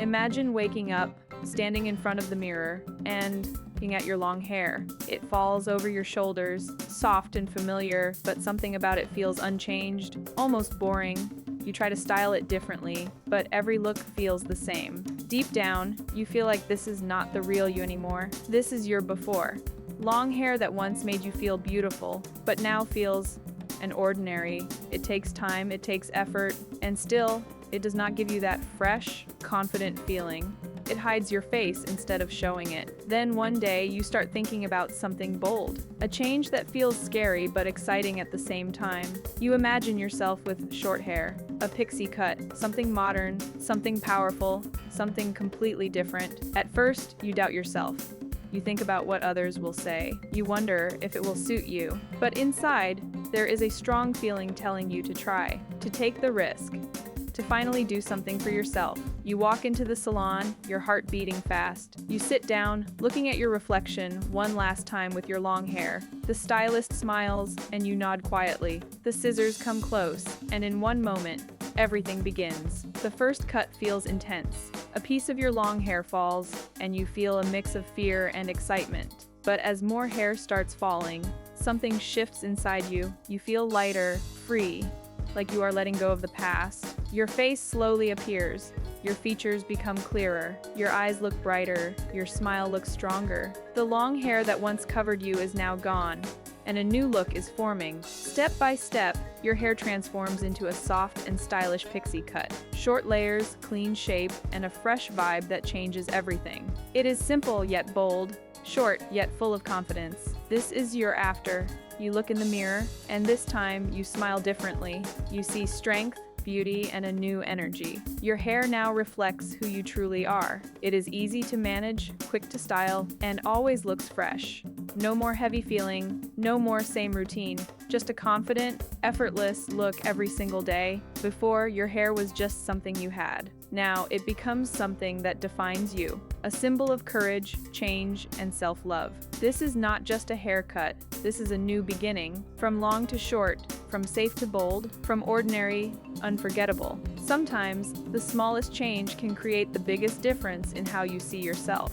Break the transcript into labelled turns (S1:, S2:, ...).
S1: Imagine waking up, standing in front of the mirror, and looking at your long hair. It falls over your shoulders, soft and familiar, but something about it feels unchanged, almost boring. You try to style it differently, but every look feels the same. Deep down, you feel like this is not the real you anymore. This is your before. Long hair that once made you feel beautiful, but now feels ordinary. It takes time, it takes effort, and still, it does not give you that fresh, confident feeling. It hides your face instead of showing it. Then one day, you start thinking about something bold, a change that feels scary but exciting at the same time. You imagine yourself with short hair, a pixie cut, something modern, something powerful, something completely different. At first, you doubt yourself. You think about what others will say. You wonder if it will suit you. But inside, there is a strong feeling telling you to try, to take the risk, to finally do something for yourself. You walk into the salon, your heart beating fast. You sit down, looking at your reflection one last time with your long hair. The stylist smiles, and you nod quietly. The scissors come close, and in one moment, everything begins. The first cut feels intense. A piece of your long hair falls, and you feel a mix of fear and excitement. But as more hair starts falling, something shifts inside you. You feel lighter, free, like you are letting go of the past. Your face slowly appears. Your features become clearer. Your eyes look brighter. Your smile looks stronger. The long hair that once covered you is now gone, and a new look is forming. Step by step, your hair transforms into a soft and stylish pixie cut. Short layers, clean shape, and a fresh vibe that changes everything. It is simple yet bold, short yet full of confidence. This is your after. You look in the mirror, and this time you smile differently. You see strength, beauty, and a new energy. Your hair now reflects who you truly are. It is easy to manage, quick to style, and always looks fresh. No more heavy feeling, no more same routine, just a confident, effortless look every single day. Before, your hair was just something you had. Now, it becomes something that defines you, a symbol of courage, change, and self-love. This is not just a haircut, this is a new beginning. From long to short, from safe to bold, from ordinary, unforgettable. Sometimes, the smallest change can create the biggest difference in how you see yourself.